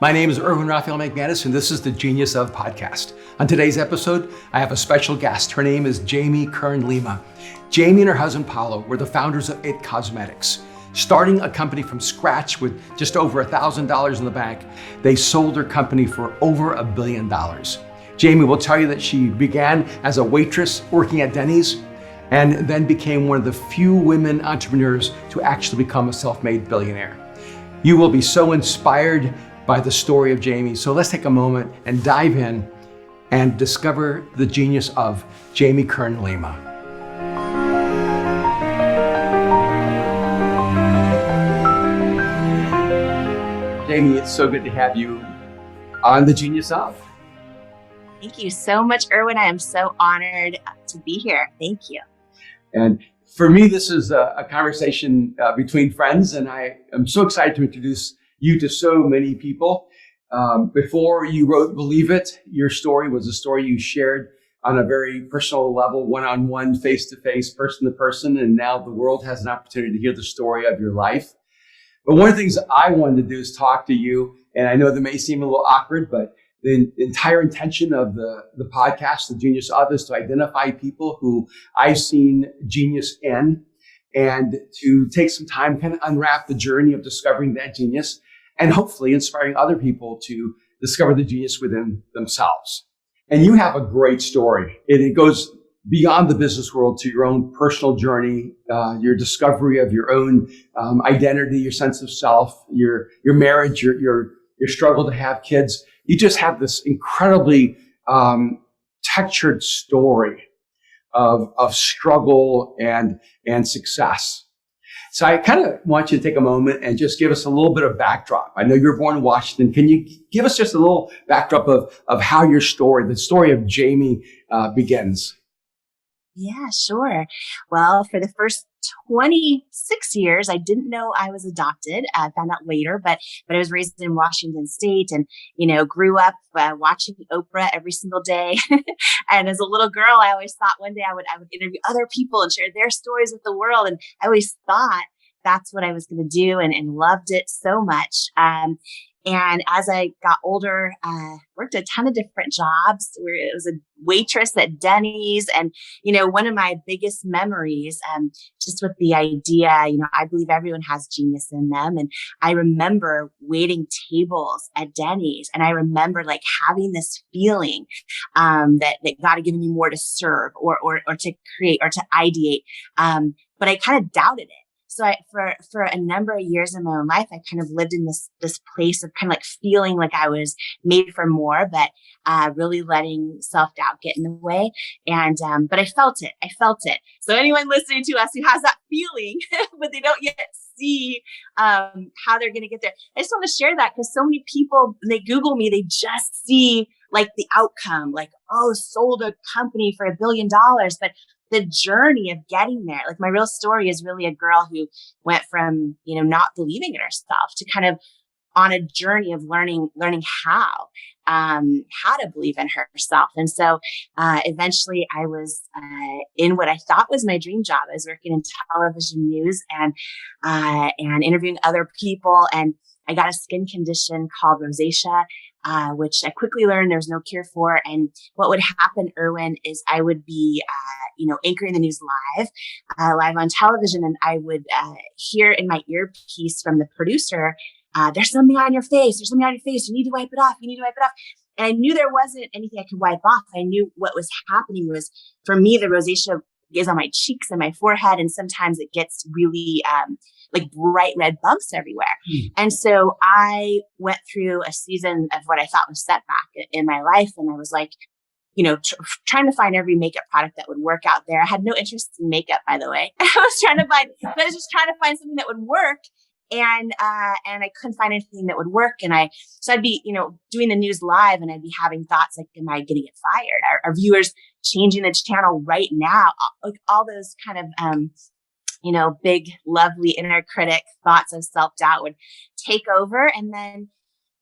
My name is Erwin Raphael McManus, and this is the Genius of podcast. On today's episode, I have a special guest. Her name is Jamie Kern Lima. Jamie and her husband, Paulo, were the founders of It Cosmetics. Starting a company from scratch with just over $1,000 in the bank, they sold their company for over $1 billion. Jamie will tell you that she began as a waitress working at Denny's and then became one of the few women entrepreneurs to actually become a self-made billionaire. You will be so inspired by the story of Jamie. So let's take a moment and dive in and discover the genius of Jamie Kern Lima. Jamie, it's so good to have you on the Genius of. Thank you so much, Erwin. I am so honored to be here. Thank you. And for me, this is a conversation between friends, and I am so excited to introduce you to so many people. Before you wrote Believe It, your story was a story you shared on a very personal level, one-on-one, face-to-face, person-to-person, and now the world has an opportunity to hear the story of your life. But one of the things I wanted to do is talk to you, and I know that may seem a little awkward, but the entire intention of the podcast, The Genius Of, is to identify people who I've seen genius in and to take some time, kind of unwrap the journey of discovering that genius and hopefully inspiring other people to discover the genius within themselves. And you have a great story. It goes beyond the business world to your own personal journey, your discovery of your own identity, your sense of self, your marriage, your struggle to have kids. You just have this incredibly textured story of struggle and success. So I kind of want you to take a moment and just give us a little bit of backdrop. I know you were born in Washington. Can you give us just a little backdrop of how your story, the story of Jamie, begins? Yeah, sure. Well, for the first 26 years, I didn't know I was adopted. I found out later, but I was raised in Washington State and, grew up watching Oprah every single day. And as a little girl, I always thought one day I would interview other people and share their stories with the world. And I always thought that's what I was going to do and loved it so much. And as I got older, worked a ton of different jobs where it was a waitress at Denny's. And, one of my biggest memories, just with the idea, I believe everyone has genius in them. And I remember waiting tables at Denny's. And I remember having this feeling, that God had given me more to serve or to create or to ideate. But I kind of doubted it. So for a number of years in my own life, I kind of lived in this place of kind of feeling like I was made for more, but really letting self-doubt get in the way. And but I felt it. So anyone listening to us who has that feeling, but they don't yet see how they're going to get there, I just want to share that because so many people, they Google me, they just see the outcome, sold a company for $1 billion, but the journey of getting there, my real story is really a girl who went from, not believing in herself to kind of on a journey of learning how to believe in herself. And so, eventually I was, in what I thought was my dream job. I was working in television news and interviewing other people. And I got a skin condition called rosacea, which I quickly learned there's no cure for. And what would happen, Erwin, is I would be, anchoring the news live on television. And I would hear in my earpiece from the producer, there's something on your face. There's something on your face. You need to wipe it off. And I knew there wasn't anything I could wipe off. I knew what was happening was, for me, the rosacea is on my cheeks and my forehead. And sometimes it gets really bright red bumps everywhere. And so I went through a season of what I thought was setback in my life. And I was trying to find every makeup product that would work out there. I had no interest in makeup, by the way. I was just trying to find something that would work. And I couldn't find anything that would work. So I'd be, doing the news live and I'd be having thoughts am I going to get fired? Are viewers changing the channel right now? All those kind of, big, lovely inner critic thoughts of self-doubt would take over. And then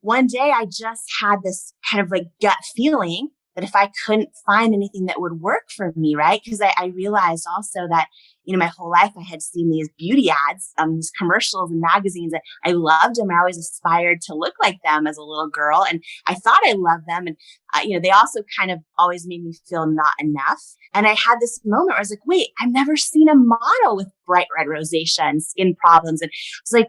one day I just had this kind of gut feeling but if I couldn't find anything that would work for me, right? Because I realized also that, my whole life I had seen these beauty ads, these commercials and magazines. And I loved them. I always aspired to look like them as a little girl. And I thought I loved them. And, they also kind of always made me feel not enough. And I had this moment where I was like, wait, I've never seen a model with bright red rosacea and skin problems. And it's like,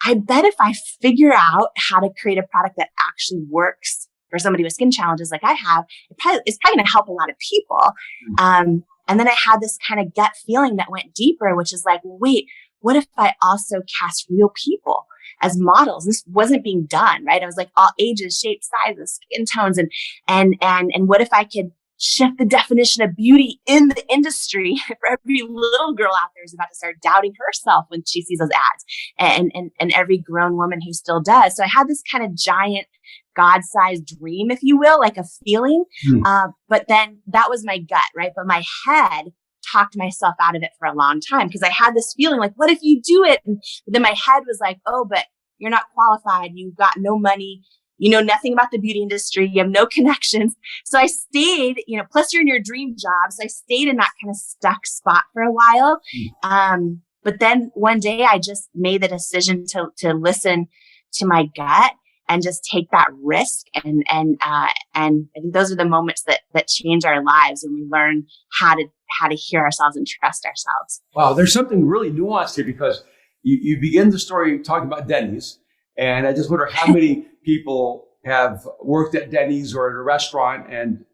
I bet if I figure out how to create a product that actually works for somebody with skin challenges like I have, it's probably going to help a lot of people. And then I had this kind of gut feeling that went deeper, which is like, wait, what if I also cast real people as models? This wasn't being done, right? I was like all ages, shapes, sizes, skin tones. And what if I could shift the definition of beauty in the industry for every little girl out there who's about to start doubting herself when she sees those ads, and every grown woman who still does. So I had this kind of giant God-sized dream, if you will, like a feeling. But then that was my gut, right? But my head talked myself out of it for a long time because I had this feeling like, what if you do it? And then my head was like, oh, but you're not qualified. You've got no money. You know nothing about the beauty industry. You have no connections. So I stayed, plus you're in your dream job. So I stayed in that kind of stuck spot for a while. But then one day I just made the decision to listen to my gut and just take that risk. And I think those are the moments that change our lives, and we learn how to hear ourselves and trust ourselves. Wow, there's something really nuanced here because you begin the story talking about Denny's, and I just wonder how many people have worked at Denny's or at a restaurant and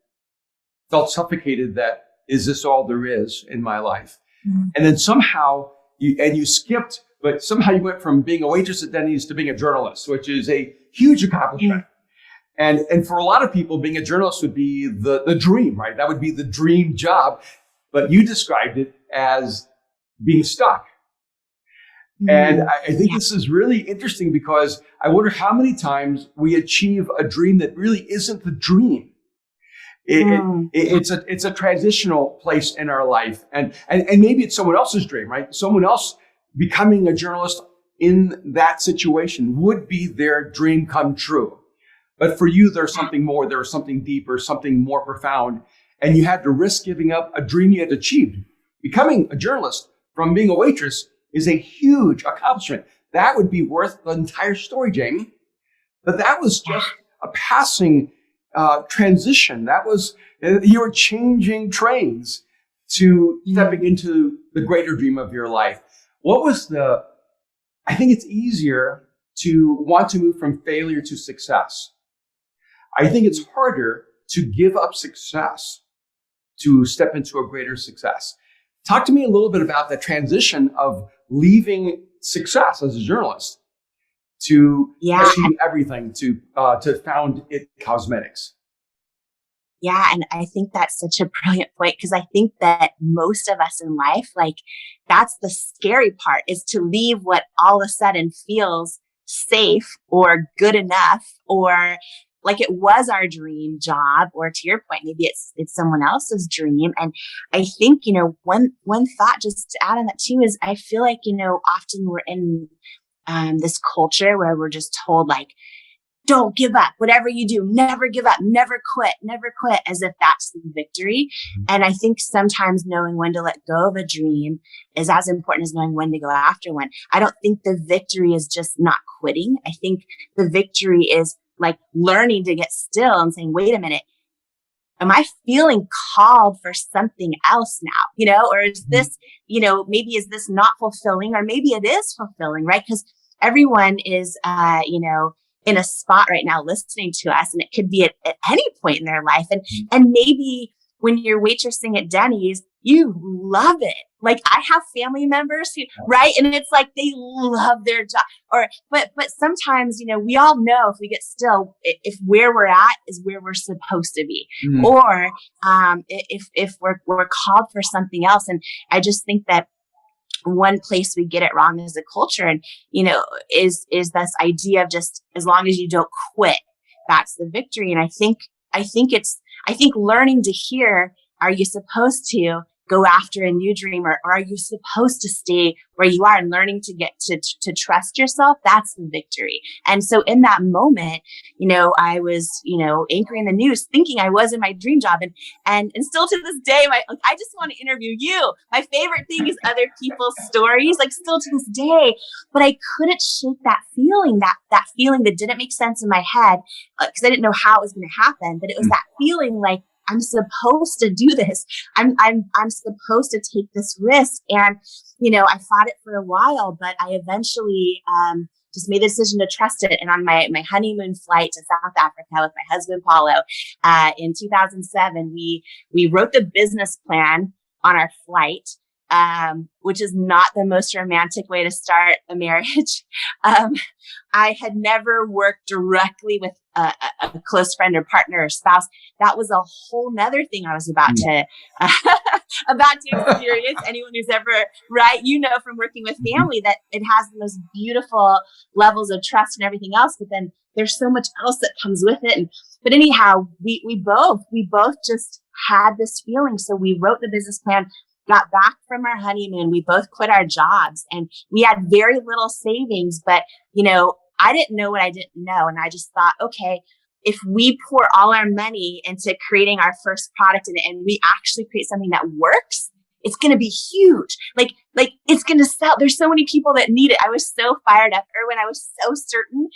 felt suffocated that, is this all there is in my life? Mm-hmm. And then somehow you skipped, but somehow you went from being a waitress at Denny's to being a journalist, which is a huge accomplishment. Mm-hmm. And for a lot of people, being a journalist would be the dream, right? That would be the dream job. But you described it as being stuck. And I think this is really interesting because I wonder how many times we achieve a dream that really isn't the dream. It's a transitional place in our life. And maybe it's someone else's dream, right? Someone else becoming a journalist in that situation would be their dream come true. But for you, there's something more. There's something deeper, something more profound. And you had to risk giving up a dream you had achieved. Becoming a journalist from being a waitress is a huge accomplishment. That would be worth the entire story, Jamie. But that was just a passing transition. That was, you were changing trains to stepping into the greater dream of your life. What was I think it's easier to want to move from failure to success. I think it's harder to give up success to step into a greater success. Talk to me a little bit about the transition of leaving success as a journalist to achieve everything to found It Cosmetics. Yeah. And I think that's such a brilliant point because I think that most of us in life, like that's the scary part, is to leave what all of a sudden feels safe or good enough or like it was our dream job, or to your point, maybe it's someone else's dream. And I think, one thought just to add on that too is I feel like, often we're in this culture where we're just told like, don't give up, whatever you do, never give up, never quit, as if that's the victory. And I think sometimes knowing when to let go of a dream is as important as knowing when to go after one. I don't think the victory is just not quitting. I think the victory is like learning to get still and saying, wait a minute, am I feeling called for something else now? Or is this, maybe is this not fulfilling, or maybe it is fulfilling, right? Because everyone is, in a spot right now listening to us, and it could be at any point in their life. And maybe when you're waitressing at Denny's, you love it. Like I have family members who, right? And it's like they love their job. But sometimes, we all know if we get still, if where we're at is where we're supposed to be, or if we're called for something else. And I just think that one place we get it wrong as a culture, and is this idea of just as long as you don't quit, that's the victory. And I think learning to hear, are you supposed to go after a new dream, or are you supposed to stay where you are and learning to get to trust yourself? That's the victory. And so in that moment, I was, anchoring the news thinking I was in my dream job. And still to this day, I just want to interview you. My favorite thing is other people's stories, like still to this day, but I couldn't shake that feeling, that feeling that didn't make sense in my head because I didn't know how it was going to happen. But it was that feeling like, I'm supposed to do this. I'm supposed to take this risk. And, I fought it for a while, but I eventually just made the decision to trust it. And on my honeymoon flight to South Africa with my husband, Paulo, in 2007, we wrote the business plan on our flight, which is not the most romantic way to start a marriage. I had never worked directly with a close friend or partner or spouse. That was a whole nother thing I was about to experience. Anyone who's ever, right, from working with family that it has the most beautiful levels of trust and everything else, but then there's so much else that comes with it. But anyhow, we both just had this feeling. So we wrote the business plan, got back from our honeymoon. We both quit our jobs and we had very little savings, but I didn't know what I didn't know. And I just thought, okay, if we pour all our money into creating our first product and we actually create something that works, it's going to be huge. Like it's going to sell. There's so many people that need it. I was so fired up, Erwin. I was so certain.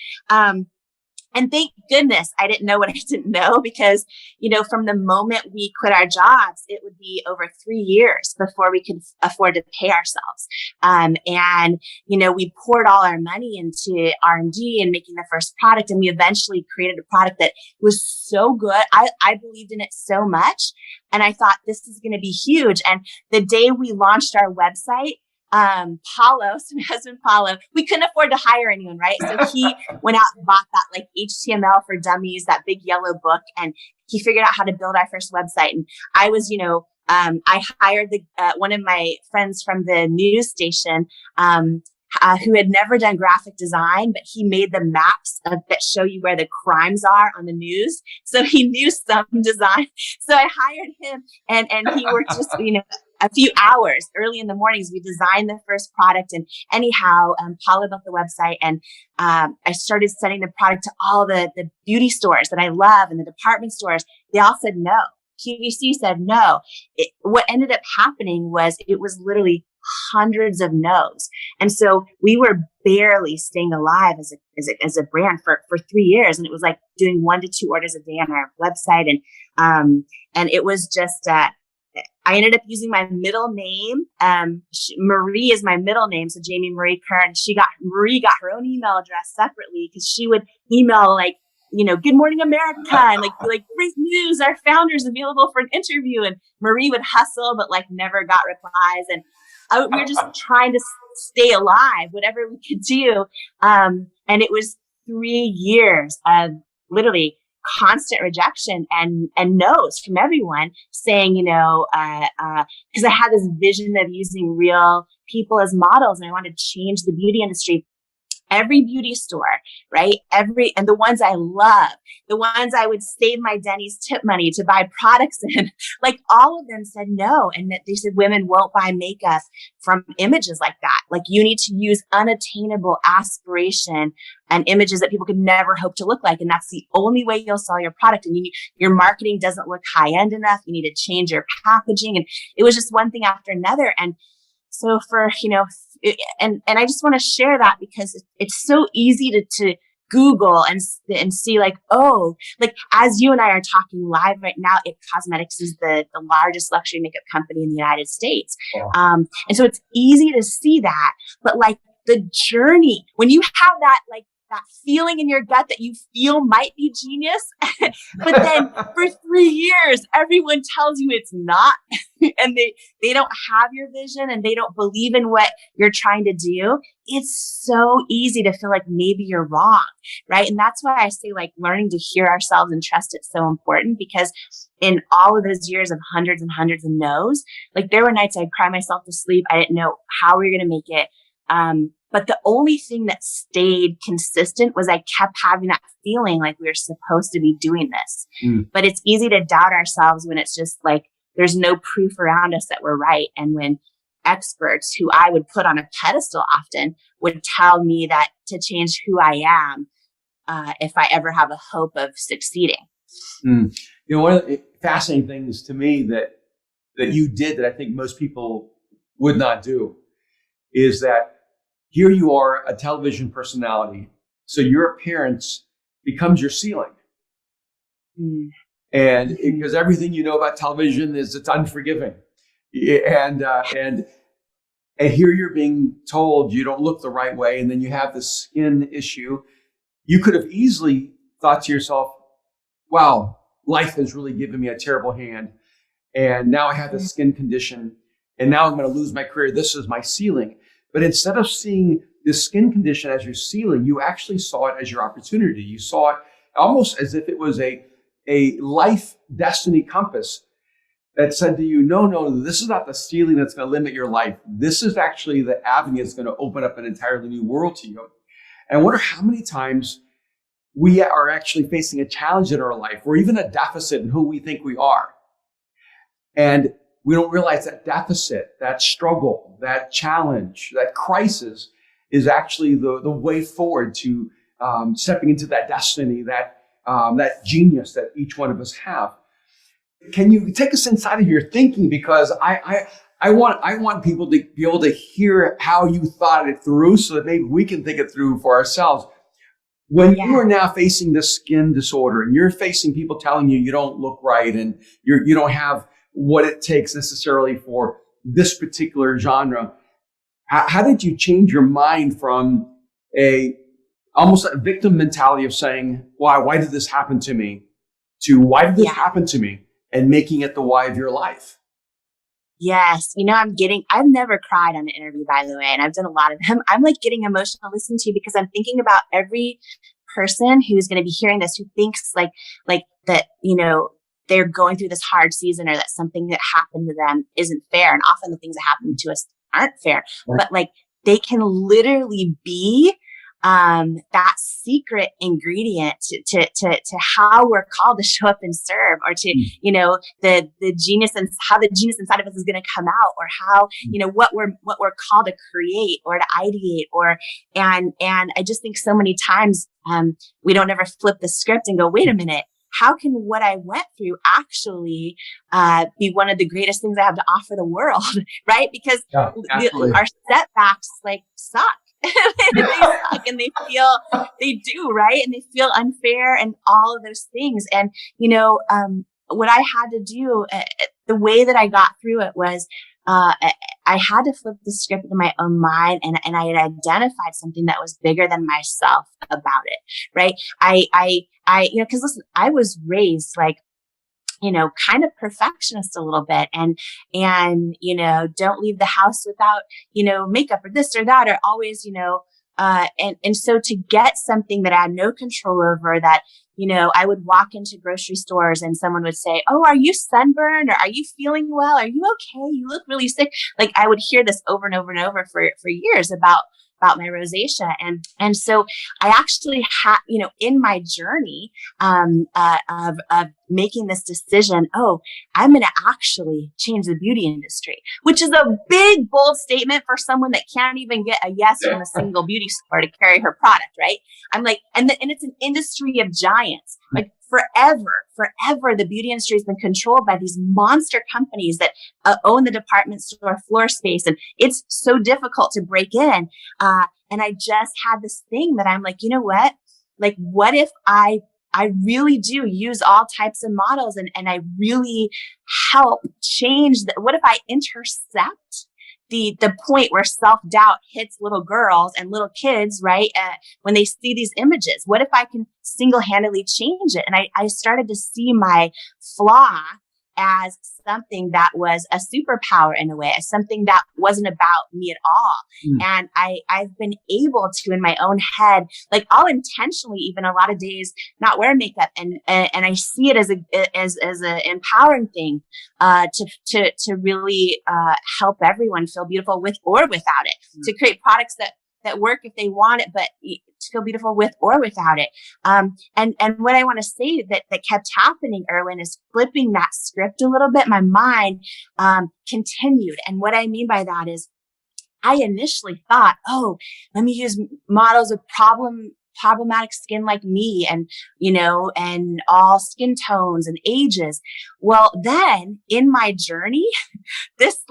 And thank goodness I didn't know what I didn't know because, from the moment we quit our jobs, it would be over 3 years before we could afford to pay ourselves. We poured all our money into R&D and making the first product. And we eventually created a product that was so good. I believed in it so much. And I thought this is going to be huge. And the day we launched our website, Paulo, so my husband Paulo, we couldn't afford to hire anyone, right? So he went out and bought that like HTML for Dummies, that big yellow book, and he figured out how to build our first website. And I was, I hired one of my friends from the news station, who had never done graphic design, but he made the maps that show you where the crimes are on the news. So he knew some design. So I hired him and he worked just, a few hours early in the mornings. We designed the first product. And anyhow, Paulo built the website and I started sending the product to all the beauty stores that I love and the department stores. They all said no. QVC said no. What ended up happening was it was literally hundreds of no's. And so we were barely staying alive as a brand for 3 years. And it was like doing 1 to 2 orders a day on our website. And it was just, I ended up using my middle name. Marie is my middle name. So Jamie Marie Kern, Marie got her own email address separately because she would email like, Good Morning America and like great news. Our founder's available for an interview. And Marie would hustle, but like never got replies. And we were just trying to stay alive, whatever we could do. And it was 3 years of literally constant rejection and no's from everyone saying, because I had this vision of using real people as models and I wanted to change the beauty industry. Every beauty store, right? And the ones I love, the ones I would save my Denny's tip money to buy products in, like all of them said no. And that they said women won't buy makeup from images like that. Like you need to use unattainable aspiration and images that people could never hope to look like. And that's the only way you'll sell your product. And your marketing doesn't look high end enough. You need to change your packaging. And it was just one thing after another. And so for, and I just want to share that because it's so easy to Google and see like, oh, like as you and I are talking live right now, It Cosmetics is the largest luxury makeup company in the United States. Yeah. And so it's easy to see that, but like the journey, when you have that, like that feeling in your gut that you feel might be genius, but then for 3 years, everyone tells you it's not, and they don't have your vision and they don't believe in what you're trying to do. It's so easy to feel like maybe you're wrong, right? And that's why I say like learning to hear ourselves and trust it's so important, because in all of those years of hundreds and hundreds of no's, like there were nights I'd cry myself to sleep. I didn't know how we were going to make it. But the only thing that stayed consistent was I kept having that feeling like we were supposed to be doing this. But it's easy to doubt ourselves when it's just like there's no proof around us that we're right. And when experts who I would put on a pedestal often would tell me that to change who I am, if I ever have a hope of succeeding. Mm. One of the fascinating things to me that you did that I think most people would not do is that here you are, a television personality. So your appearance becomes your ceiling. Mm. And because everything you know about television is it's unforgiving. And here you're being told you don't look the right way. And then you have this skin issue. You could have easily thought to yourself, wow, life has really given me a terrible hand. And now I have this skin condition. And now I'm going to lose my career. This is my ceiling. But instead of seeing this skin condition as your ceiling, you actually saw it as your opportunity. You saw it almost as if it was a life destiny compass that said to you, no, this is not the ceiling that's going to limit your life. This is actually the avenue that's going to open up an entirely new world to you. And I wonder how many times we are actually facing a challenge in our life or even a deficit in who we think we are. And we don't realize that deficit, that struggle, that challenge, that crisis is actually the way forward to stepping into that destiny, that genius that each one of us have. Can you take us inside of your thinking? Because I want people to be able to hear how you thought it through so that maybe we can think it through for ourselves. When you are now facing this skin disorder and you're facing people telling you don't look right and you don't have what it takes necessarily for this particular genre, how did you change your mind from almost a victim mentality of saying, why did this happen to me, to why did this happen to me, and making it the why of your life? Yes. I've never cried on an interview, by the way, and I've done a lot of them. I'm like getting emotional listening to you because I'm thinking about every person who's going to be hearing this, who thinks like that, they're going through this hard season or that something that happened to them isn't fair. And often the things that happen to us aren't fair, but like they can literally be that secret ingredient to how we're called to show up and serve, or to, the genius and how the genius inside of us is going to come out, or how, what we're called to create or to ideate, and I just think so many times, we don't ever flip the script and go, wait a minute, how can what I went through actually be one of the greatest things I have to offer the world, right? Because our setbacks suck. They suck and they do, right? And they feel unfair and all of those things. And, what I had to do, the way that I got through it was, I had to flip the script in my own mind, and I had identified something that was bigger than myself about it, right? Because listen, I was raised kind of perfectionist a little bit, and don't leave the house without, makeup or this or that, or always, and so to get something that I had no control over, that, I would walk into grocery stores and someone would say, oh, are you sunburned, or are you feeling well? Are you okay? You look really sick. Like I would hear this over and over and over for years about my rosacea. And so I actually had, in my journey, of making this decision, I'm going to actually change the beauty industry, which is a big, bold statement for someone that can't even get a yes from a single beauty store to carry her product. Right. I'm like, and it's an industry of giants. Like forever, the beauty industry has been controlled by these monster companies that own the department store floor space. And it's so difficult to break in. And I just had this thing that I'm like, you know what? Like, what if I really do use all types of models and I really help change what if I intercept the point where self-doubt hits little girls and little kids, right? When they see these images, what if I can single-handedly change it? And I started to see my flaw as something that was a superpower in a way, as something that wasn't about me at all. And I've been able to, in my own head, like I'll intentionally, even a lot of days, not wear makeup, and I see it as a empowering thing to really help everyone feel beautiful with or without it, to create products that that work if they want it, but to feel beautiful with or without it. And what I want to say that kept happening, Erwin, is flipping that script a little bit. My mind continued. And what I mean by that is I initially thought, oh, let me use models with problematic skin like me and, and all skin tones and ages. Well, then in my journey, this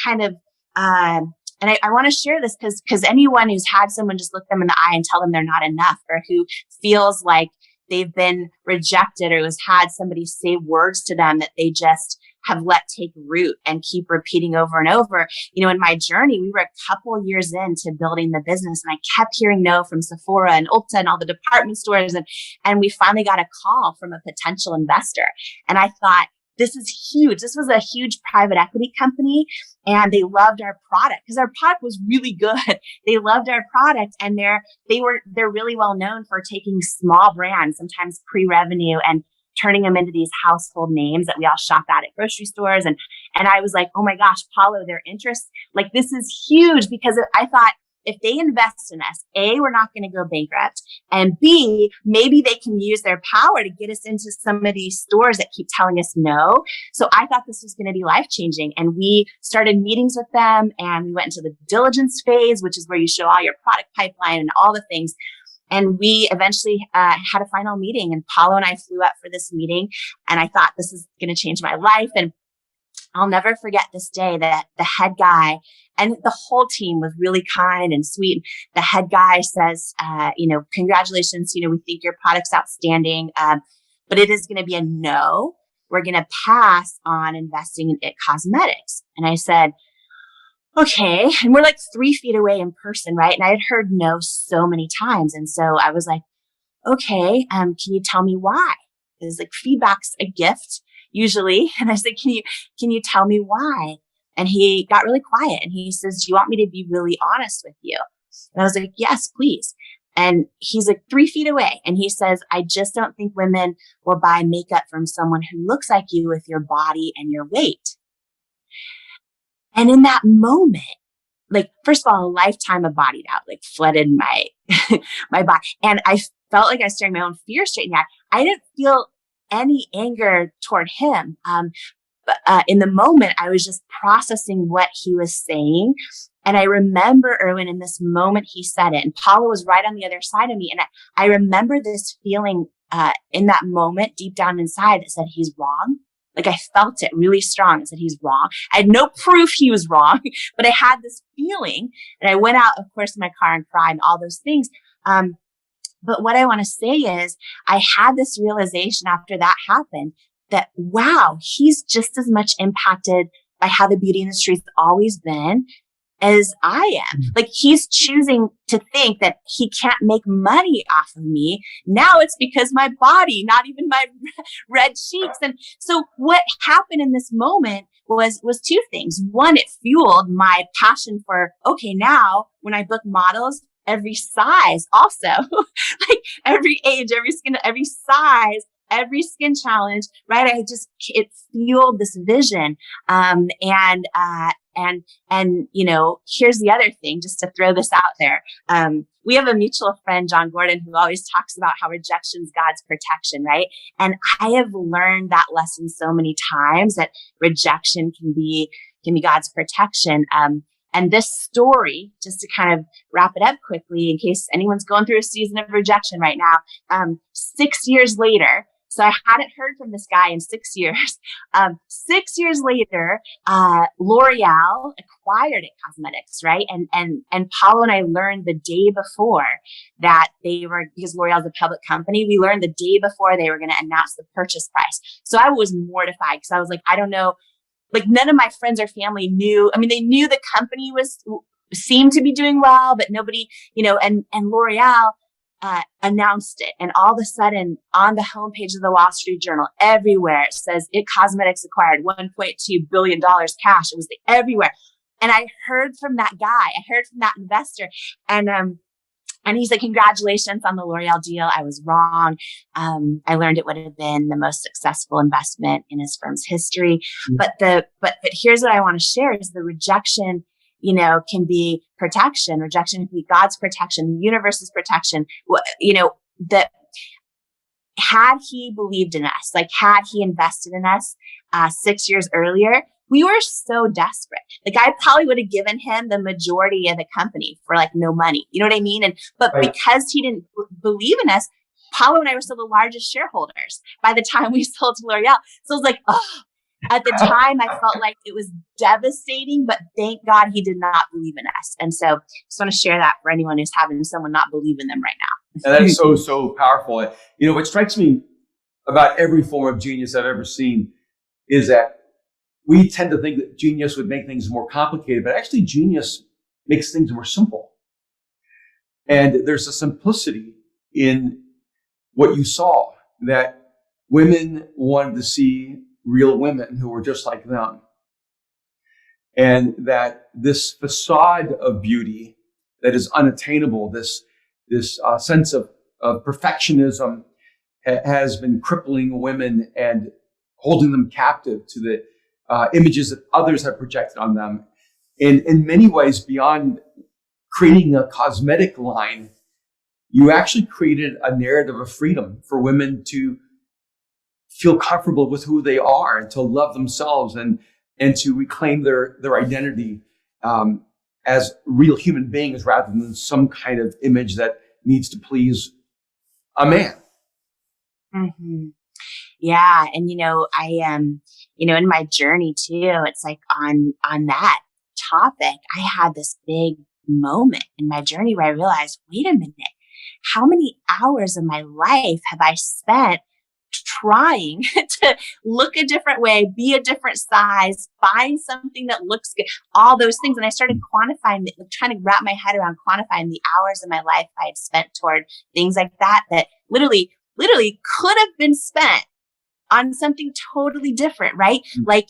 kind of, and I want to share this because anyone who's had someone just look them in the eye and tell them they're not enough, or who feels like they've been rejected, or has had somebody say words to them that they just have let take root and keep repeating over and over. In my journey, we were a couple years into building the business, and I kept hearing no from Sephora and Ulta and all the department stores. And we finally got a call from a potential investor. And I thought, this is huge. This was a huge private equity company, and they loved our product because our product was really good. They loved our product, and they're really well known for taking small brands, sometimes pre-revenue, and turning them into these household names that we all shop at grocery stores. And I was like, oh my gosh, Paulo, their interest, like, this is huge, because I thought, if they invest in us, A, we're not going to go bankrupt, and B, maybe they can use their power to get us into some of these stores that keep telling us no. So I thought this was going to be life-changing. And we started meetings with them, and we went into the diligence phase, which is where you show all your product pipeline and all the things. And we eventually had a final meeting, and Paulo and I flew up for this meeting, and I thought, this is going to change my life. And I'll never forget this day that the head guy, and the whole team was really kind and sweet. The head guy says, congratulations, we think your product's outstanding, but it is going to be a no. We're going to pass on investing in It Cosmetics. And I said, okay. And we're like 3 feet away in person, right? And I had heard no so many times. And so I was like, okay, can you tell me why? Because like feedback's a gift usually. And I said, can you tell me why? And he got really quiet, and he says, do you want me to be really honest with you? And I was like, yes, please. And he's like 3 feet away, and he says, I just don't think women will buy makeup from someone who looks like you with your body and your weight. And in that moment, like, first of all, a lifetime of body doubt, like, flooded my, my body. And I felt like I was staring my own fear straight in the eye. I didn't feel any anger toward him. But in the moment, I was just processing what he was saying. And I remember, Erwin, in this moment, he said it. And Paulo was right on the other side of me. And I remember this feeling in that moment, deep down inside, that said, he's wrong. Like, I felt it really strong. It said, he's wrong. I had no proof he was wrong, but I had this feeling. And I went out, of course, in my car and cried and all those things. But what I want to say is, I had this realization after that happened that, wow, he's just as much impacted by how the beauty industry's always been as I am. Like, he's choosing to think that he can't make money off of me. Now it's because my body, not even my red cheeks. And so what happened in this moment was 2 things. One, it fueled my passion for, okay, now when I book models, every size also, like every age, every skin, every size, every skin challenge, right? It fueled this vision. And here's the other thing, just to throw this out there. We have a mutual friend, John Gordon, who always talks about how rejection is God's protection, right? And I have learned that lesson so many times, that rejection can be God's protection. And this story, just to kind of wrap it up quickly, in case anyone's going through a season of rejection right now, 6 years later, so I hadn't heard from this guy in 6 years. 6 years later, L'Oreal acquired It Cosmetics, right? And Paulo and I learned the day before that they were, because L'Oreal is a public company, we learned the day before they were going to announce the purchase price. So I was mortified, because I was like, I don't know, like, none of my friends or family knew. I mean, they knew the company seemed to be doing well, but nobody, and L'Oreal announced it. And all of a sudden, on the homepage of the Wall Street Journal, everywhere it says It Cosmetics acquired $1.2 billion cash. It was everywhere. And I heard from that guy, I heard from that investor, and he's like, congratulations on the L'Oreal deal. I was wrong. I learned it would have been the most successful investment in his firm's history. Mm-hmm. But here's what I want to share is the rejection can be protection. Rejection can be God's protection, the universe's protection. That had he believed in us, like had he invested in us 6 years earlier, we were so desperate. Like I probably would have given him the majority of the company for like no money. You know what I mean? But Right. because he didn't believe in us, Paulo and I were still the largest shareholders by the time we sold to L'Oreal. So it was like, at the time I felt like it was devastating, but thank God he did not believe in us. And so just want to share that for anyone who's having someone not believe in them right now. And that is so powerful. What strikes me about every form of genius I've ever seen is that we tend to think that genius would make things more complicated, but actually genius makes things more simple. And there's a simplicity in what you saw, that women wanted to see real women who were just like them. And that this facade of beauty that is unattainable, this sense of perfectionism has been crippling women and holding them captive to the images that others have projected on them. And in many ways, beyond creating a cosmetic line, you actually created a narrative of freedom for women to feel comfortable with who they are and to love themselves and to reclaim their identity as real human beings rather than some kind of image that needs to please a man. Mm-hmm. Yeah. And, I am, in my journey too, it's like on that topic, I had this big moment in my journey where I realized, wait a minute, how many hours of my life have I spent trying to look a different way, be a different size, find something that looks good, all those things. And I started quantifying, trying to wrap my head around quantifying the hours of my life I had spent toward things like that literally could have been spent on something totally different, right? Like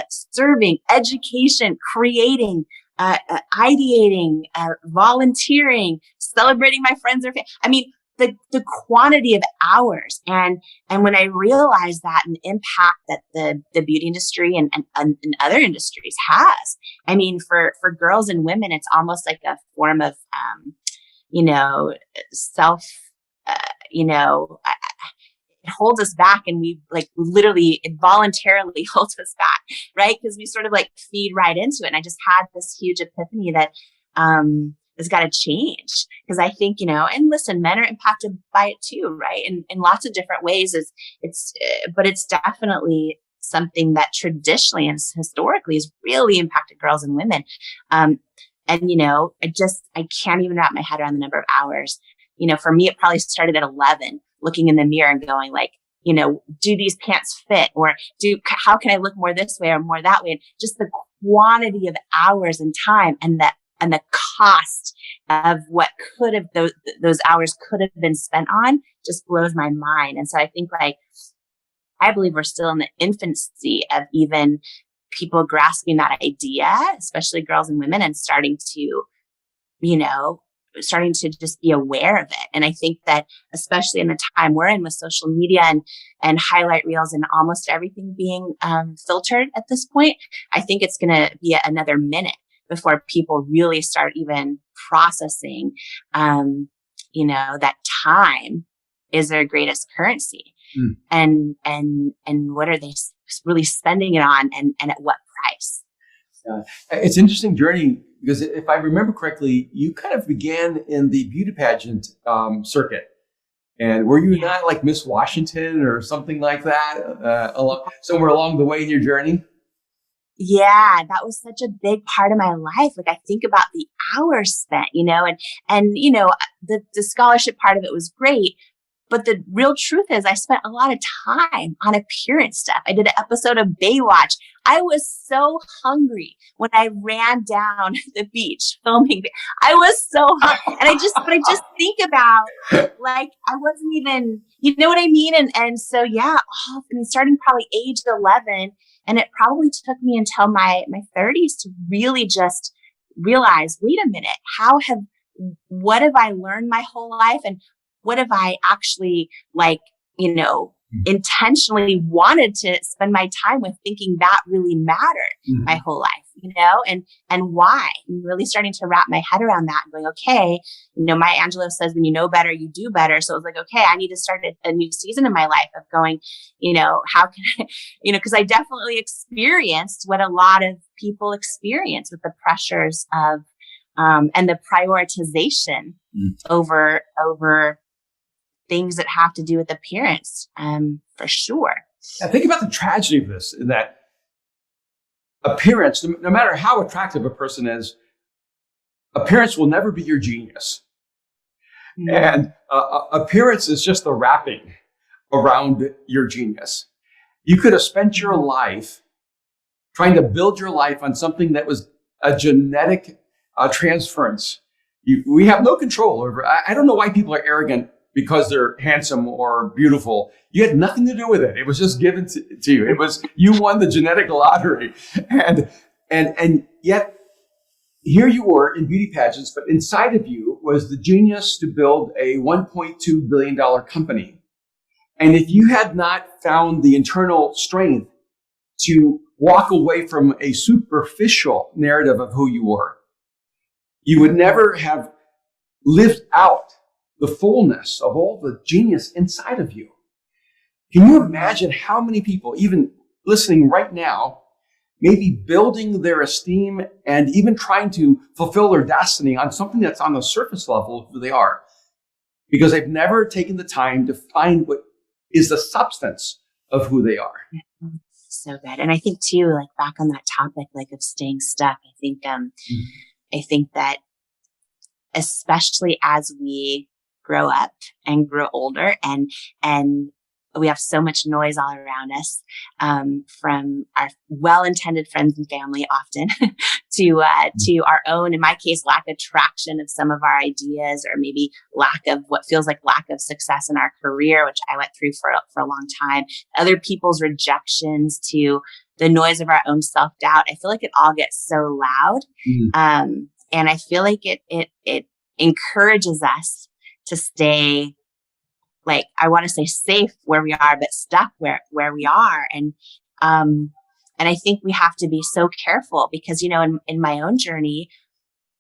serving, education, creating, ideating, volunteering, celebrating my friends or family. I mean, the quantity of hours and when I realized that and the impact that the beauty industry and other industries has, I mean, for girls and women, it's almost like a form of, self, it holds us back, and we like literally it voluntarily holds us back, right? Because we sort of like feed right into it. And I just had this huge epiphany that has got to change, because I think, and listen, men are impacted by it too, right? In lots of different ways. But it's definitely something that traditionally and historically has really impacted girls and women. And I can't even wrap my head around the number of hours. For me, it probably started at 11, looking in the mirror and going like, do these pants fit, or how can I look more this way or more that way? And just the quantity of hours and time and the cost of what could have those hours could have been spent on just blows my mind. And so I think I believe we're still in the infancy of even people grasping that idea, especially girls and women, and starting to just be aware of it. And I think that especially in the time we're in with social media and highlight reels and almost everything being filtered at this point, I think it's going to be another minute before people really start even processing, that time is their greatest currency. And what are they really spending it on, and at what price? It's an interesting journey, because if I remember correctly, you kind of began in the beauty pageant circuit. And were you not like Miss Washington or something like that somewhere along the way in your journey? Yeah, that was such a big part of my life. Like I think about the hours spent, and the scholarship part of it was great. But the real truth is I spent a lot of time on appearance stuff. I did an episode of Baywatch. I was so hungry when I ran down the beach filming. I was so hungry. And I just think about like, I wasn't even, you know what I mean? And so, starting probably age 11, and it probably took me until my 30s to really just realize, wait a minute, what have I learned my whole life? And what have I actually intentionally wanted to spend my time with, thinking that really mattered my whole life, and why. And really starting to wrap my head around that and going, okay, Maya Angelou says, when you know better, you do better. So it was like, okay, I need to start a new season in my life of going, how can I, because I definitely experienced what a lot of people experience with the pressures of, and the prioritization over things that have to do with appearance, for sure. Yeah, think about the tragedy of this, in that appearance, no matter how attractive a person is, appearance will never be your genius. And appearance is just the wrapping around your genius. You could have spent your life trying to build your life on something that was a genetic transference. We have no control over. I don't know why people are arrogant because they're handsome or beautiful. You had nothing to do with it. It was just given to you. It was, you won the genetic lottery. And yet here you were in beauty pageants, but inside of you was the genius to build a $1.2 billion company. And if you had not found the internal strength to walk away from a superficial narrative of who you were, you would never have lived out the fullness of all the genius inside of you. Can you imagine how many people, even listening right now, may be building their esteem and even trying to fulfill their destiny on something that's on the surface level of who they are, because they've never taken the time to find what is the substance of who they are. So good. And I think too, like back on that topic, like of staying stuck, I think that especially as we grow up and grow older, and we have so much noise all around us, from our well-intended friends and family often to our own, in my case, lack of traction of some of our ideas, or maybe lack of what feels like lack of success in our career, which I went through for a long time, other people's rejections, to the noise of our own self-doubt. I feel like it all gets so loud. And I feel like it encourages us to stay, like, I want to say safe where we are, but stuck where we are. And I think we have to be so careful because, in my own journey,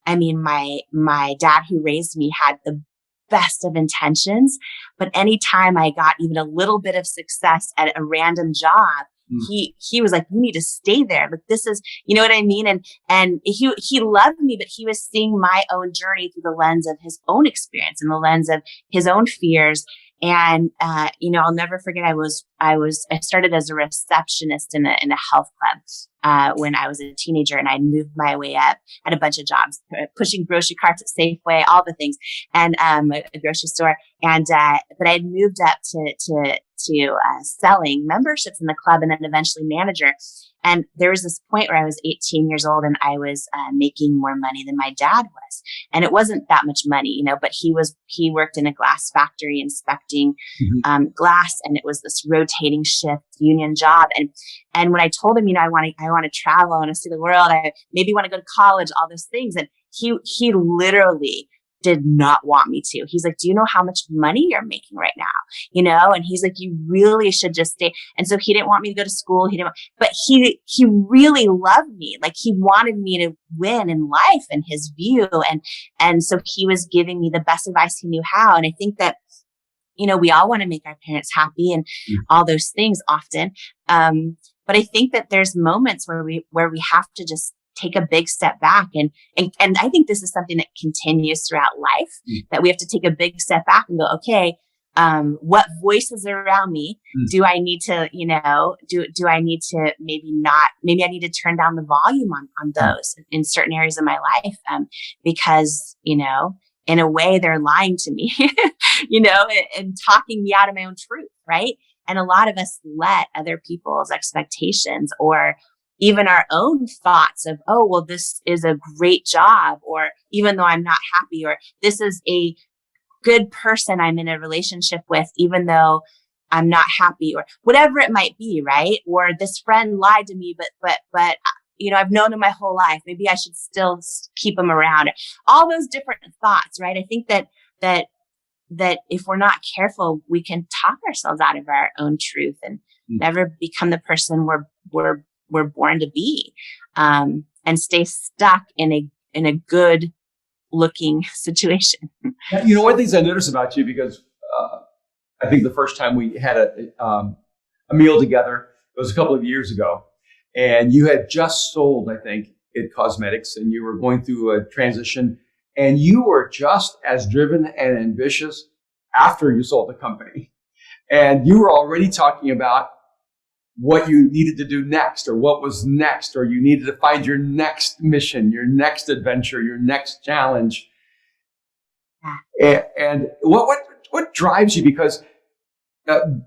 I mean, my dad who raised me had the best of intentions, but anytime I got even a little bit of success at a random job, he was like, you need to stay there. But this is, you know what I mean? And he loved me, but he was seeing my own journey through the lens of his own experience and the lens of his own fears. And, I'll never forget, I started as a receptionist in a health club, when I was a teenager, and I moved my way up at a bunch of jobs, pushing grocery carts at Safeway, all the things, and, a grocery store. And, but I had moved up to selling memberships in the club, and then eventually manager. And there was this point where I was 18 years old and I was making more money than my dad was. And it wasn't that much money, but he worked in a glass factory inspecting glass, and it was this rotating shift union job. And when I told him, I want to travel, I want to see the world, I maybe want to go to college, all those things. And he literally did not want me to. He's like, do you know how much money you're making right now? And he's like, you really should just stay. And so he didn't want me to go to school. But he really loved me. Like, he wanted me to win in life in his view. And so he was giving me the best advice he knew how. And I think that, we all want to make our parents happy and all those things often. But I think that there's moments where we have to just take a big step back. And I think this is something that continues throughout life, that we have to take a big step back and go, okay, what voices are around me do I need to, do I need to maybe I need to turn down the volume on those in certain areas of my life, because, in a way they're lying to me, and talking me out of my own truth. Right. And a lot of us let other people's expectations, or even our own thoughts of, oh, well, this is a great job, or even though I'm not happy, or this is a good person I'm in a relationship with, even though I'm not happy, or whatever it might be, right? Or this friend lied to me, but I've known him my whole life. Maybe I should still keep him around. All those different thoughts, right? I think that that if we're not careful, we can talk ourselves out of our own truth and never become the person we're born to be, and stay stuck in a good looking situation. You know, one of the things I noticed about you, because I think the first time we had a meal together, it was a couple of years ago, and you had just sold, I think, It Cosmetics, and you were going through a transition, and you were just as driven and ambitious after you sold the company. And you were already talking about what you needed to do next, or what was next, or you needed to find your next mission, your next adventure, your next challenge. And what drives you? Because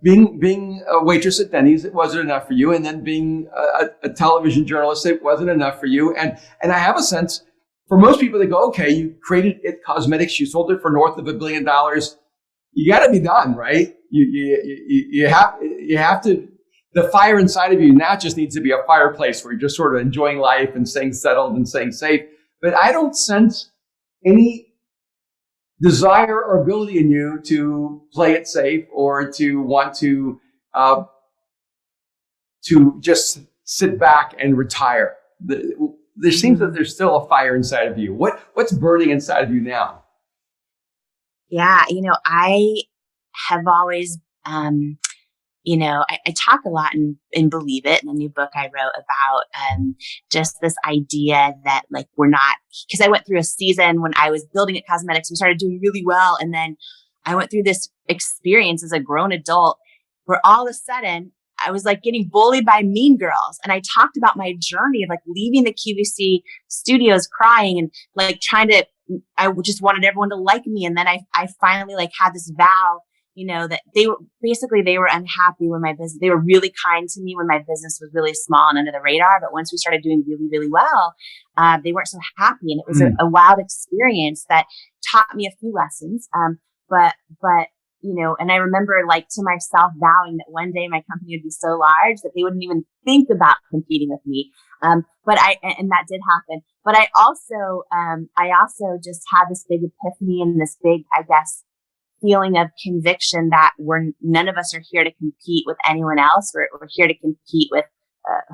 being a waitress at Denny's, it wasn't enough for you, and then being a television journalist, it wasn't enough for you. And I have a sense, for most people, they go, okay, you created It Cosmetics, you sold it for north of $1 billion. You got to be done, right? You have to. The fire inside of you now just needs to be a fireplace where you're just sort of enjoying life and staying settled and staying safe. But I don't sense any desire or ability in you to play it safe, or to want to just sit back and retire. There seems that there's still a fire inside of you. What's burning inside of you now? Yeah, I have always, I talk a lot and believe it in a new book I wrote about just this idea that, like, we're not, because I went through a season when I was building It Cosmetics, we started doing really well. And then I went through this experience as a grown adult where all of a sudden I was like getting bullied by mean girls. And I talked about my journey of like leaving the QVC studios crying and like I just wanted everyone to like me. And then I finally like had this vow, that they were unhappy when my business, they were really kind to me when my business was really small and under the radar. But once we started doing really, really well, they weren't so happy. And it was a wild experience that taught me a few lessons. But and I remember like to myself vowing that one day my company would be so large that they wouldn't even think about competing with me. And that did happen. But I also just had this big epiphany and this big, I guess, feeling of conviction that none of us are here to compete with anyone else. We're here to compete with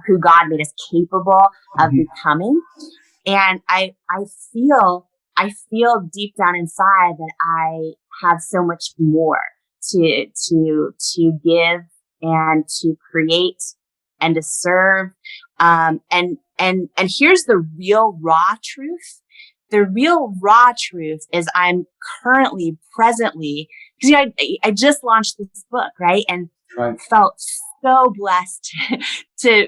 who God made us capable of becoming. And I feel deep down inside that I have so much more to give and to create and to serve. And here's the real raw truth. The real raw truth is I'm presently, because I just launched this book, right? And felt so blessed to,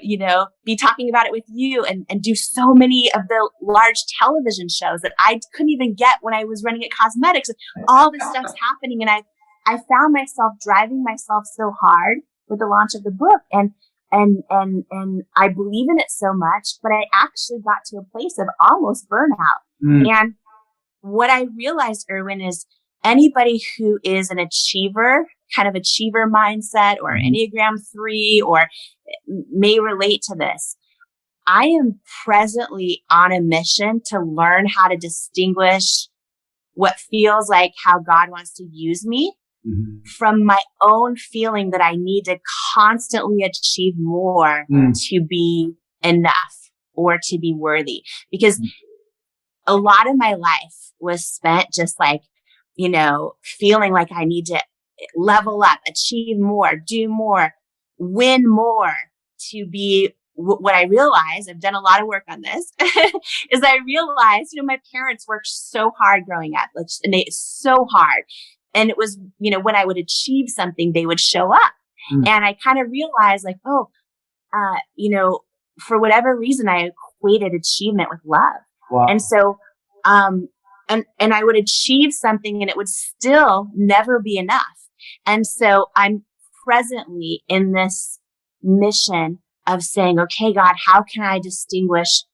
be talking about it with you and do so many of the large television shows that I couldn't even get when I was running It Cosmetics. All this stuff's happening. And I found myself driving myself so hard with the launch of the book. And I believe in it so much, but I actually got to a place of almost burnout. And what I realized, Erwin, is anybody who is an achiever, kind of achiever mindset, or Enneagram 3, or may relate to this. I am presently on a mission to learn how to distinguish what feels like how God wants to use me from my own feeling that I need to constantly achieve more to be enough or to be worthy. Because a lot of my life was spent just like, feeling like I need to level up, achieve more, do more, win more to be what I realized. I've done a lot of work on this is I realized, my parents worked so hard growing up, so hard. And it was, when I would achieve something, they would show up. And I kind of realized like, for whatever reason, I equated achievement with love. Wow. And so, and I would achieve something and it would still never be enough. And so I'm presently in this mission of saying, okay, God, how can I distinguish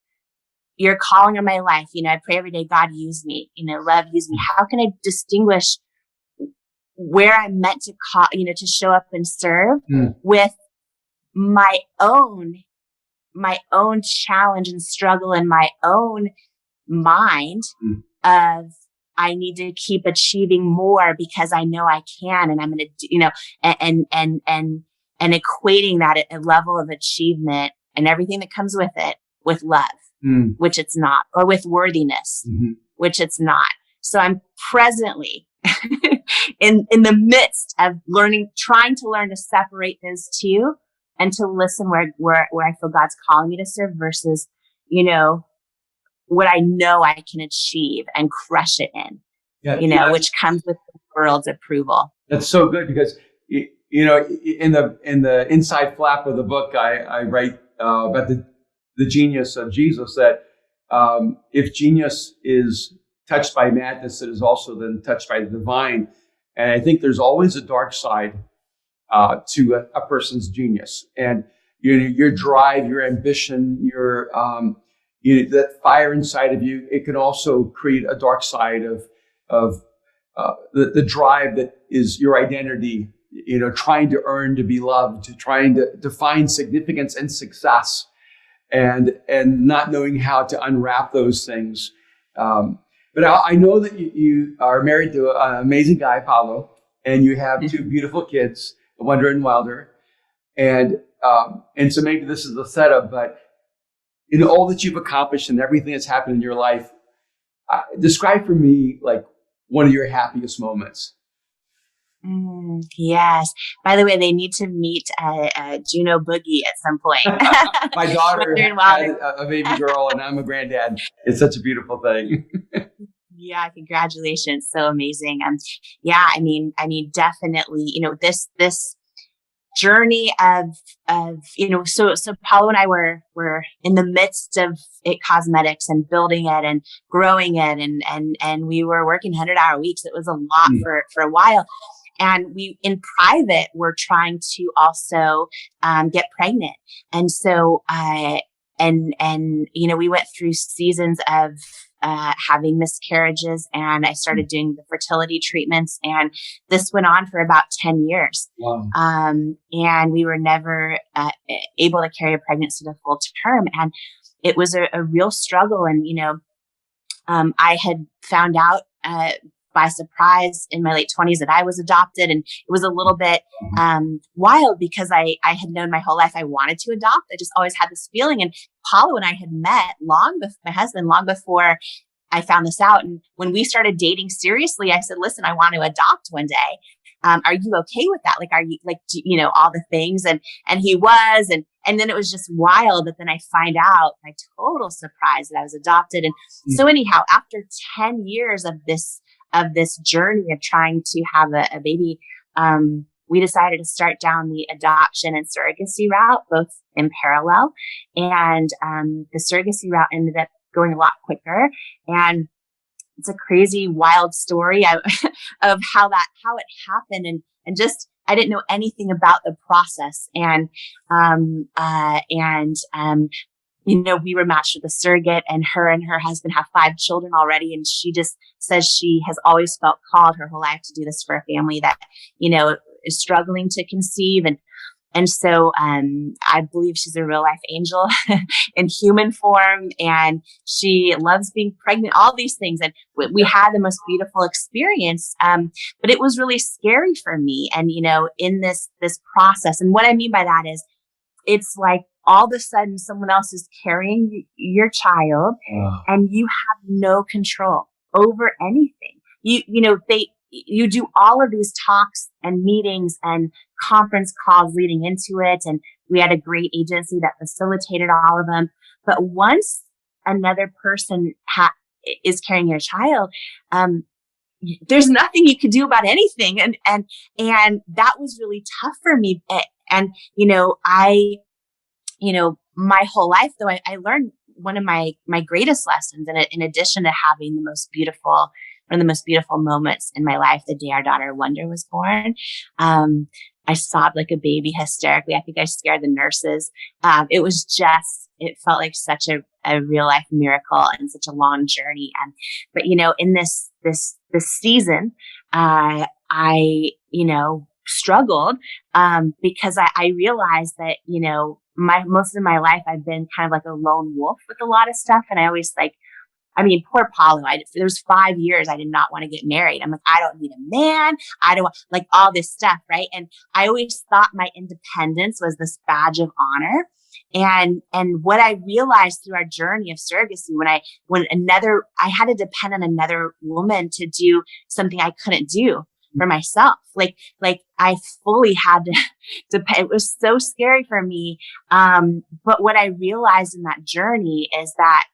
your calling on my life? I pray every day, God, use me, love, use me. How can I distinguish where I'm meant to call, to show up and serve with my own challenge and struggle and my own mind of I need to keep achieving more because I know I can, and I'm going to, and equating that a level of achievement and everything that comes with it with love, which it's not, or with worthiness, which it's not. So I'm presently in the midst of trying to learn to separate those two and to listen where I feel God's calling me to serve versus, what I know I can achieve and crush it in, which comes with the world's approval. That's so good because, in the inside flap of the book, I write about the genius of Jesus, that if genius is touched by madness, it is also then touched by the divine. And I think there's always a dark side to a person's genius. And your drive, your ambition, that fire inside of you, it can also create a dark side of the drive that is your identity, trying to earn, to be loved, trying to find significance and success, and not knowing how to unwrap those things. But I know that you are married to an amazing guy, Paulo, and you have two beautiful kids, Wonder and Wilder. And so maybe this is the setup, but in all that you've accomplished and everything that's happened in your life, describe for me like one of your happiest moments. Yes. By the way, they need to meet Juno Boogie at some point. My daughter had a baby girl, and I'm a granddad. It's such a beautiful thing. Yeah, congratulations. So amazing. I mean, definitely, this journey of so Paulo and I were in the midst of it cosmetics and building it and growing it, and we were working 100-hour weeks. It was a lot for a while. And we, in private, were trying to also get pregnant. And so, we went through seasons of having miscarriages, and I started doing the fertility treatments. And this went on for about 10 years. Wow. And we were never able to carry a pregnancy to full term. And it was a real struggle. And, I had found out by surprise in my late 20s that I was adopted. And it was a little bit wild because I had known my whole life I wanted to adopt. I just always had this feeling. And Paulo and I had met my husband, long before I found this out. And when we started dating seriously, I said, listen, I want to adopt one day. Are you okay with that? Like, are you all the things? And he was, and then it was just wild. But then I find out, my total surprise, that I was adopted. And so anyhow, after 10 years of this journey of trying to have a baby, we decided to start down the adoption and surrogacy route, both in parallel. And the surrogacy route ended up going a lot quicker. And it's a crazy, wild story of how it happened. And just, I didn't know anything about the process. And we were matched with a surrogate, and her husband have 5 children already. And she just says she has always felt called her whole life to do this for a family that, is struggling to conceive. And so, I believe she's a real life angel in human form, and she loves being pregnant, all these things. And we had the most beautiful experience. But it was really scary for me. And, in this process, and what I mean by that is, it's like all of a sudden someone else is carrying your child, and you have no control over anything. You do all of these talks and meetings and conference calls leading into it. And we had a great agency that facilitated all of them. But once another person is carrying your child, there's nothing you could do about anything. And that was really tough for me. And, my whole life, though, I learned one of my greatest lessons, and in addition to having one of the most beautiful moments in my life, the day our daughter Wonder was born. I sobbed like a baby hysterically. I think I scared the nurses. It felt like such a real life miracle and such a long journey. But in this season, I struggled, because I realized that, most of my life I've been kind of like a lone wolf with a lot of stuff. And I always I mean, poor Paulo. There was 5 years I did not want to get married. I'm like, I don't need a man. I don't want like all this stuff, right? And I always thought my independence was this badge of honor. And what I realized through our journey of surrogacy, I had to depend on another woman to do something I couldn't do for myself. Like I fully had to depend. It was so scary for me. But what I realized in that journey is that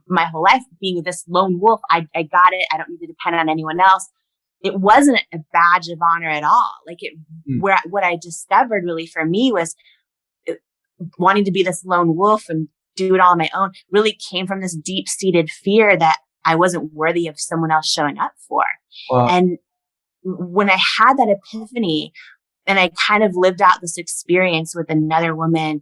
my whole life being this lone wolf, I got it. I don't need to depend on anyone else. It wasn't a badge of honor at all. What I discovered really for me was wanting to be this lone wolf and do it all on my own really came from this deep seated fear that I wasn't worthy of someone else showing up for. Wow. And when I had that epiphany and I kind of lived out this experience with another woman,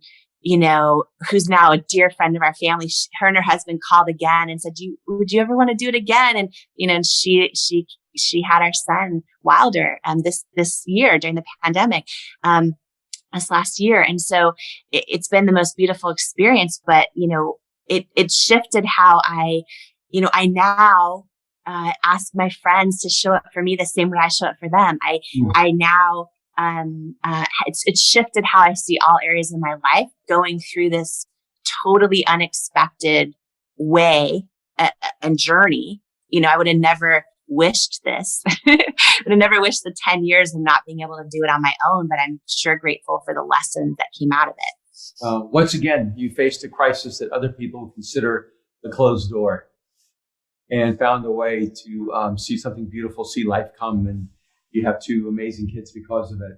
who's now a dear friend of our family, her and her husband called again and said, would you ever want to do it again? And, and she had our son Wilder, this year during the pandemic, this last year. And so it's been the most beautiful experience, but, it shifted how I now, ask my friends to show up for me the same way I show up for them. I now, it's shifted how I see all areas of my life going through this totally unexpected way and journey. I would have never wished this. I would have never wished the 10 years of not being able to do it on my own, but I'm sure grateful for the lessons that came out of it. Once again, you faced a crisis that other people consider the closed door and found a way to see something beautiful, see life come, and you have two amazing kids because of it.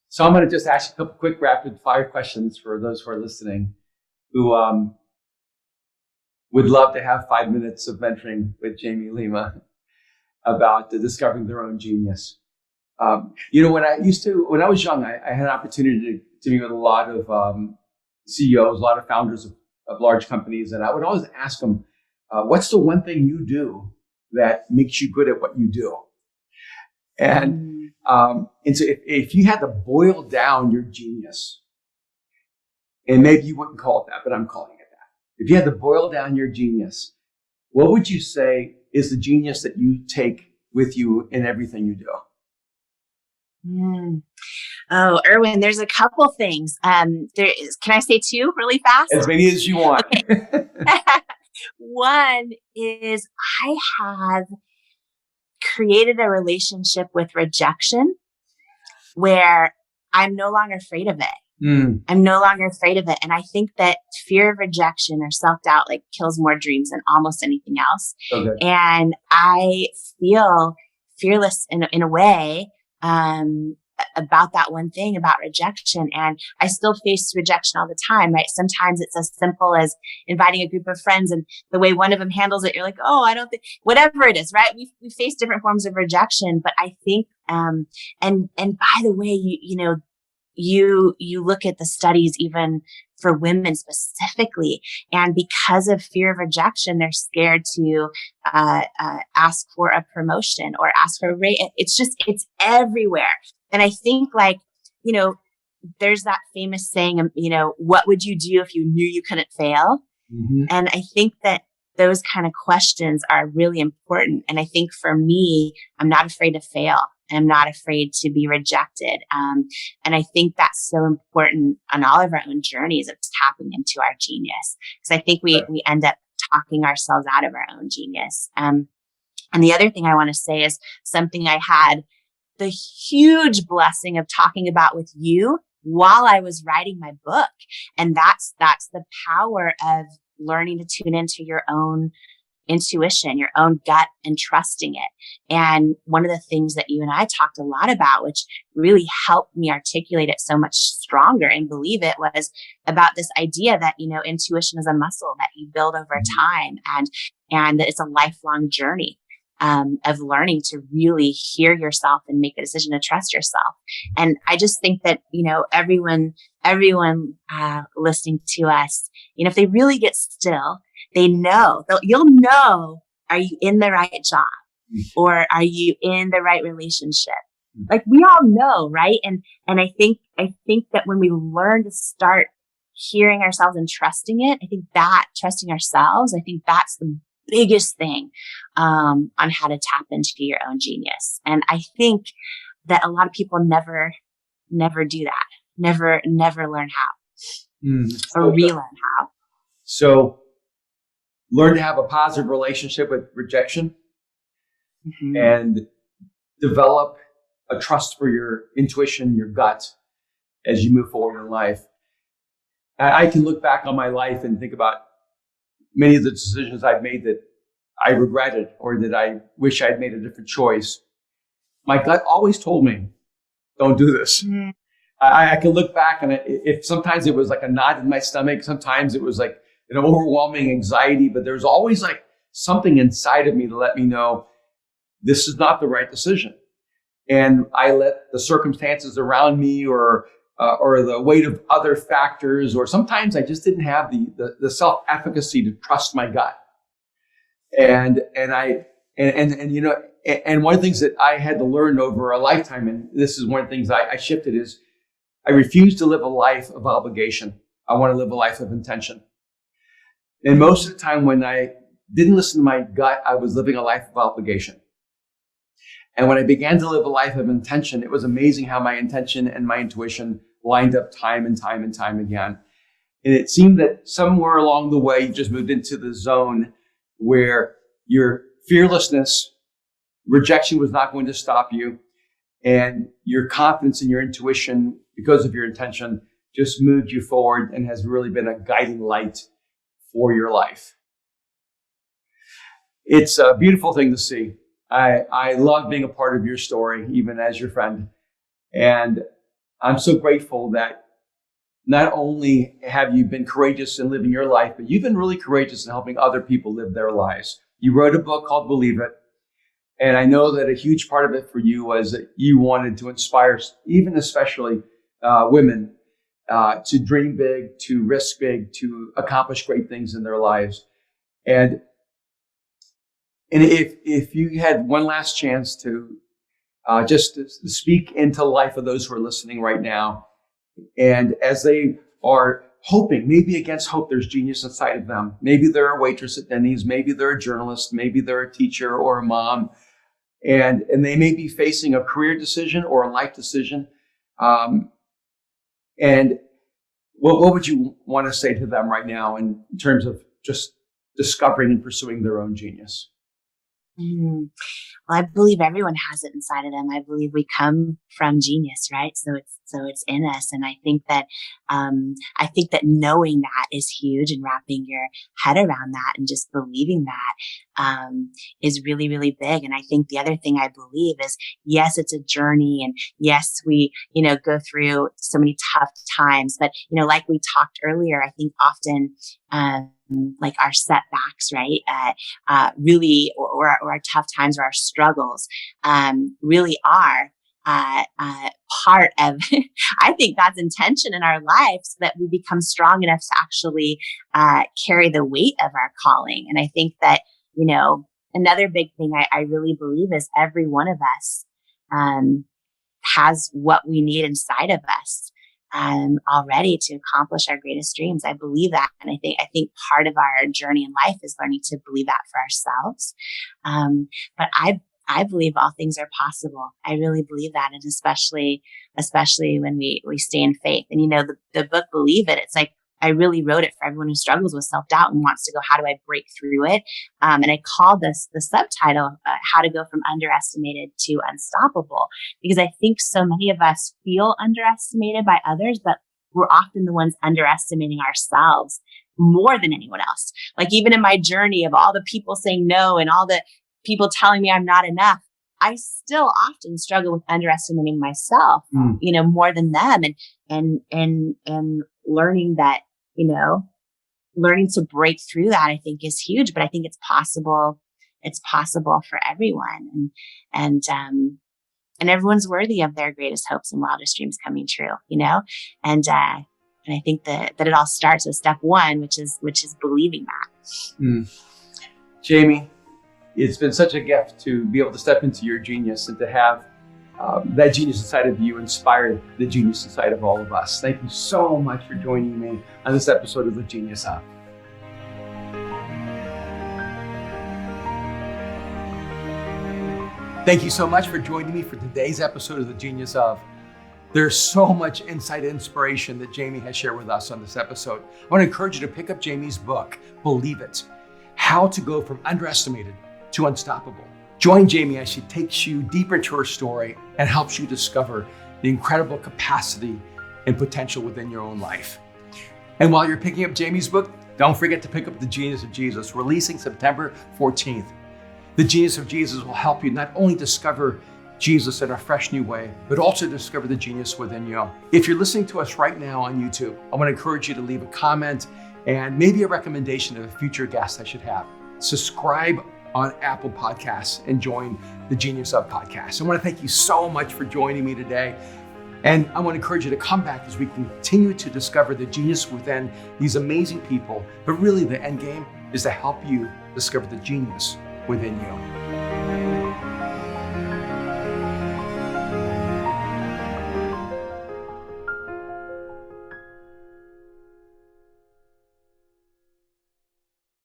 So I'm going to just ask you a couple quick rapid fire questions for those who are listening who would love to have 5 minutes of mentoring with Jamie Lima about discovering their own genius. When I was young, I had an opportunity to meet with a lot of CEOs, a lot of founders of large companies, and I would always ask them, what's the one thing you do that makes you good at what you do? And so if you had to boil down your genius, and maybe you wouldn't call it that, but I'm calling it that. If you had to boil down your genius, what would you say is the genius that you take with you in everything you do? Oh, Erwin, there's a couple things. Can I say two really fast? As many as you want. Okay. One is I have created a relationship with rejection where I'm no longer afraid of it. I'm no longer afraid of it. And I think that fear of rejection or self-doubt kills more dreams than almost anything else. Okay. And I feel fearless in a way about that one thing about rejection. And I still face rejection all the time, right? Sometimes it's as simple as inviting a group of friends and the way one of them handles it, you're like, oh, I don't think, whatever it is, right? We face different forms of rejection, but I think, and by the way, you look at the studies even for women specifically, and because of fear of rejection, they're scared to ask for a promotion or ask for a raise. It's everywhere. And I think there's that famous saying, what would you do if you knew you couldn't fail? Mm-hmm. And I think that those kind of questions are really important. And I think for me, I'm not afraid to fail. I'm not afraid to be rejected. And I think that's so important on all of our own journeys of tapping into our genius. Because I think we end up talking ourselves out of our own genius. And the other thing I want to say is something I had the huge blessing of talking about with you while I was writing my book. And that's the power of learning to tune into your own intuition, your own gut, and trusting it. And one of the things that you and I talked a lot about, which really helped me articulate it so much stronger and believe it, was about this idea that, intuition is a muscle that you build over time, and that it's a lifelong journey of learning to really hear yourself and make a decision to trust yourself. And I just think that, everyone listening to us, if they really get still, you'll know, are you in the right job or are you in the right relationship? We all know, right? And I think that when we learn to start hearing ourselves and trusting it, I think that trusting ourselves, I think that's biggest thing on how to tap into your own genius. And I think that a lot of people never do that. Never learn how or relearn how. So learn to have a positive relationship with rejection and develop a trust for your intuition, your gut as you move forward in life. I can look back on my life and think about many of the decisions I've made that I regretted or that I wish I'd made a different choice. My gut always told me, don't do this. I can look back and if sometimes it was like a knot in my stomach, sometimes it was like an overwhelming anxiety, but there was always like something inside of me to let me know this is not the right decision. And I let the circumstances around me or the weight of other factors, or sometimes I just didn't have the self-efficacy to trust my gut. And you know, and one of the things that I had to learn over a lifetime, and this is one of the things I shifted, is I refuse to live a life of obligation. I want to live a life of intention. And most of the time when I didn't listen to my gut, I was living a life of obligation. And when I began to live a life of intention, it was amazing how my intention and my intuition lined up time and time and time again. And it seemed that somewhere along the way, you just moved into the zone where your fearlessness, rejection was not going to stop you. And your confidence in your intuition, because of your intention, just moved you forward and has really been a guiding light for your life. It's a beautiful thing to see. I love being a part of your story, even as your friend. And I'm so grateful that not only have you been courageous in living your life, but you've been really courageous in helping other people live their lives. You wrote a book called Believe It. And I know that a huge part of it for you was that you wanted to inspire, even especially women, to dream big, to risk big, to accomplish great things in their lives. And if you had one last chance to just to speak into the life of those who are listening right now, and as they are hoping, maybe against hope, there's genius inside of them. Maybe they're a waitress at Denny's, maybe they're a journalist, maybe they're a teacher or a mom, and they may be facing a career decision or a life decision. And what would you want to say to them right now in terms of just discovering and pursuing their own genius? Well, I believe everyone has it inside of them. I believe we come from genius, right? So it's in us. And I think that knowing that is huge, and wrapping your head around that and just believing that is really, really big. And I think the other thing I believe is, yes, it's a journey, and yes, we, go through so many tough times, but, like we talked earlier, I think often, like our setbacks, right? Really, or our tough times or our struggles, really are part of, I think, God's intention in our lives, so that we become strong enough to actually carry the weight of our calling. And I think that, another big thing I really believe is every one of us has what we need inside of us already to accomplish our greatest dreams. I believe that. And I think part of our journey in life is learning to believe that for ourselves. But I believe all things are possible. I really believe that. And especially when we stay in faith. And, the book, Believe It, it's like, I really wrote it for everyone who struggles with self-doubt and wants to go, how do I break through it? And I called the subtitle, How to Go from Underestimated to Unstoppable, because I think so many of us feel underestimated by others, but we're often the ones underestimating ourselves more than anyone else. Like, even in my journey of all the people saying no and all the people telling me I'm not enough, I still often struggle with underestimating myself, more than them, and learning that, learning to break through that, I think, is huge. But I think it's possible. It's possible for everyone, and everyone's worthy of their greatest hopes and wildest dreams coming true. And I think that it all starts with step one, which is believing that. Jamie, it's been such a gift to be able to step into your genius and to have that genius inside of you inspire the genius inside of all of us. Thank you so much for joining me on this episode of The Genius Hub. Thank you so much for joining me for today's episode of The Genius Of. There's so much insight and inspiration that Jamie has shared with us on this episode. I want to encourage you to pick up Jamie's book, Believe It, How to Go From Underestimated to Unstoppable. Join Jamie as she takes you deeper into her story and helps you discover the incredible capacity and potential within your own life. And while you're picking up Jamie's book, don't forget to pick up The Genius of Jesus, releasing September 14th. The Genius of Jesus will help you not only discover Jesus in a fresh new way, but also discover the genius within you. If you're listening to us right now on YouTube, I want to encourage you to leave a comment and maybe a recommendation of a future guest I should have. Subscribe on Apple Podcasts and join the Genius Of podcast. I want to thank you so much for joining me today. And I want to encourage you to come back as we continue to discover the genius within these amazing people. But really the end game is to help you discover the genius within you.